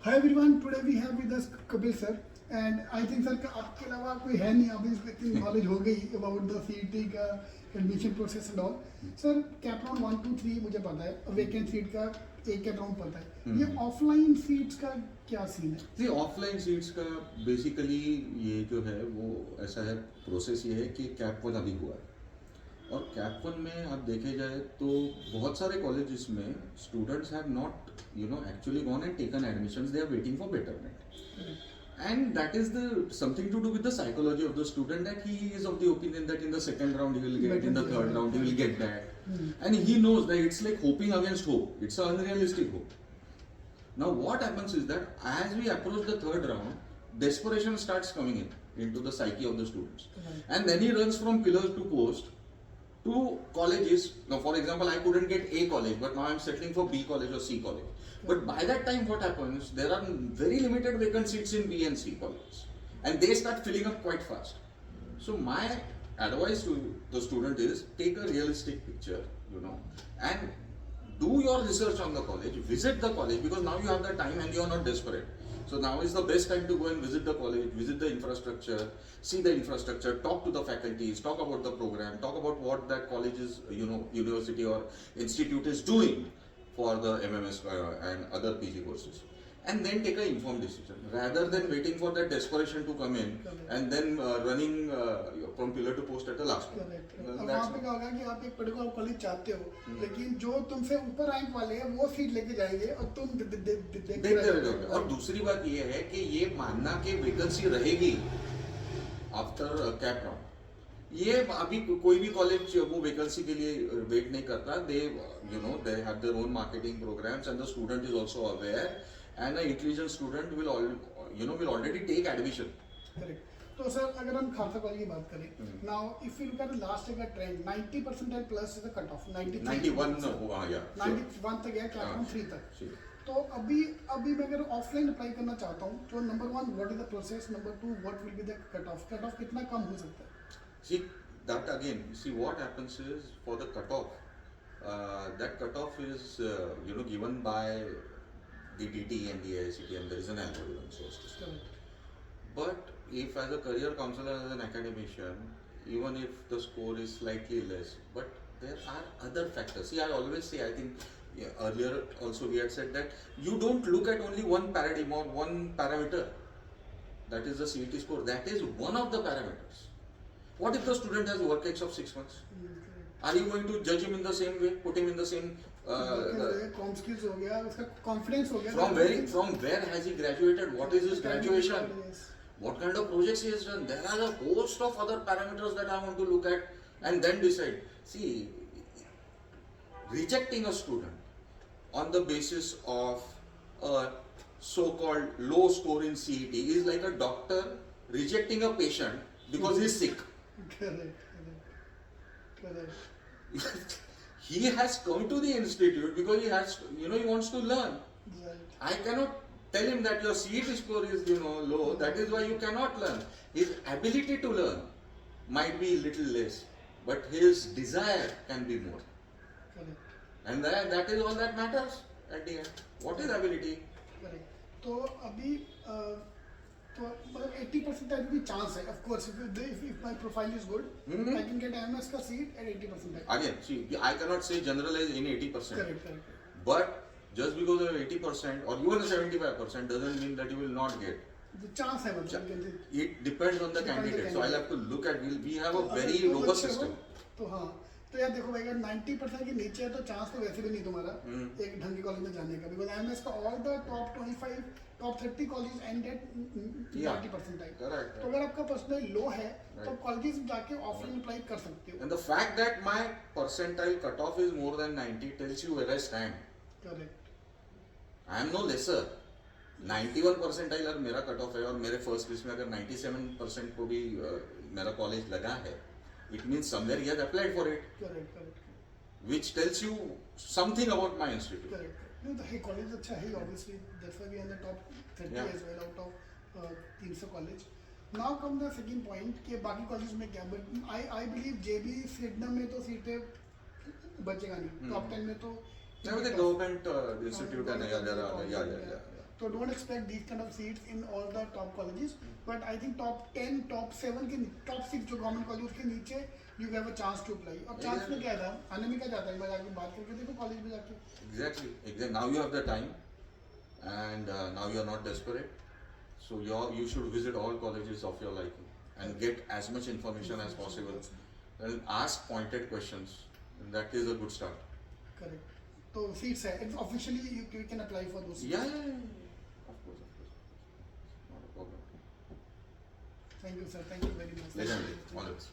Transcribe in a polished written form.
Hi everyone, today we have with us Kapil sir and I think sir का आपके अलावा कोई है नहीं, अभी इसको इतनी knowledge हो गई about the CET का admission process and all. Sir cap round 1, 2, 3 मुझे पता है, vacant seat का एक cap round पता है. ये offline seats का क्या scene है? जी offline seats का basically ये जो है वो ऐसा है, process ये है कि cap 1 अभी हुआ है और कैप वन में आप देखे जाए तो बहुत सारे कॉलेजेस में students have not actually gone and taken admissions, they are waiting for betterment and that is the something to do with the psychology of the student that he is of the opinion that in the second round he will get, in the third round he will get that and he knows that it's like hoping against hope, it's a unrealistic hope. Now what happens is that as we approach the third round, desperation starts coming into the psyche of the students, and then he runs from pillar to post to colleges. Now for example, I couldn't get A college, but now I'm settling for B college or C college. But by that time what happens, there are very limited vacant seats in B and C colleges and they start filling up quite fast. So my advice to the student is take a realistic picture, and do your research on the college, visit the college, because now you have the time and you are not desperate. So now is the best time to go and visit the college, visit the infrastructure, see the infrastructure, talk to the faculties, talk about the program, talk about what that college is, university or institute is doing for the MMS and other PG courses. And then take an informed decision, rather than waiting for that desperation to come in and then running from pillar to post at the last one. अब वहाँ पे क्या होगा कि आप एक particular college चाहते हो, लेकिन जो तुमसे ऊपर रैंक वाले हैं वो सीट लेके जाएंगे और तुम देखते रहोगे. और दूसरी बात ये है कि ये मानना कि वैकेंसी रहेगी आफ्टर कैप राउंड, ये अभी कोई भी कॉलेज वो वैकेंसी के लिए वेट नहीं करता. They have their own marketing programs and the student is also aware. And an intelligent student will already take admission. Correct. तो सर अगर हम खालसा कॉलेज की बात करें, now if you look at the last year का trend, 90 percentile plus is the cut off. 91 होगा यार. 91 तक गया, cap from 3 तक. तो अभी मैं अगर ऑफलाइन अप्लाई करना चाहता हूँ, तो number 1 what is the process, number 2 what will be the cut off कितना कम हो सकता है? See that again. See what happens is for the cut off, that cut off is given by the DT and the ICT, and there is an algorithm source. But if as a career counselor, as an academician, even if the score is slightly less, but there are other factors. See, I always say, I think earlier also we had said that you don't look at only one paradigm or one parameter, that is the CET score. That is one of the parameters. What if the student has work ex of 6 months? Are you going to judge him in the same way, put him in the same skills हो गया, उसका confidence हो गया. From where has he graduated? What is his graduation? What kind of projects he has done? There are a host of other parameters that I want to look at and then decide. See, rejecting a student on the basis of a so-called low score in CET is like a doctor rejecting a patient because he is sick. Correct. He has come to the institute because he has, he wants to learn. Right. I cannot tell him that your CET score is, low. That is why you cannot learn. His ability to learn might be little less, but his desire can be more. Correct. And that is all that matters at the end. What is ability? Correct. तो अभी तो मतलब 80% type की chance है. Of course, if my profile is good, I can get MS का seat at 80%. Again, see, I cannot say generalize in 80%. Correct. But just because of 80% or even 75% doesn't mean that you will not get. The chance है मतलब. It depends on the candidate. So I'll have to look at. We have a very robust system. तो हाँ, तो यार देखो भाई, अगर 90% के नीचे है तो चांस तो वैसे भी नहीं तुम्हारा एक ढंग के कॉलेज में जाने का, बिकॉज IIMs का all the top 25 top 30 college and at 90% type. तो अगर आपका परसेंटाइल लो है तो कॉलेजेस जाके ऑफलाइन अप्लाई कर सकते हो. And the fact that my percentile cutoff is more than 90 tells you where I stand. Correct. I am no lesser. 91 percentile अगर मेरा कट ऑफ है और मेरे फर्स्ट लिस्ट में अगर 97% को भी मेरा कॉलेज लगा है, it means somewhere he has applied for it. Correct. Which tells you something about my institute. Correct. No, the college अच्छा है obviously. That's why we are in the top 30 as well out of 300 college. Now come the second point कि बाकी college में क्या, but I believe JB सिडनम में तो सीटें बचेगा नहीं. Top 10 में तो No, the government institute and yeah. So don't expect these kind of seats in all the top colleges. But I think top 10, top 7 के top 6 जो government colleges के नीचे you have a chance to apply. और chance में क्या था? आने में क्या जाता है? एक बार जाके बात करके देखो college में जाके. Exactly. Now you have the time, and now you are not desperate. So you should visit all colleges of your liking and get as much information as possible. And ask pointed questions. And that is a good start. Correct. So seats है. It's officially you can apply for those seats. Yeah. Of course. Not a problem. Thank you, sir. Thank you very much. Legendary. All the best.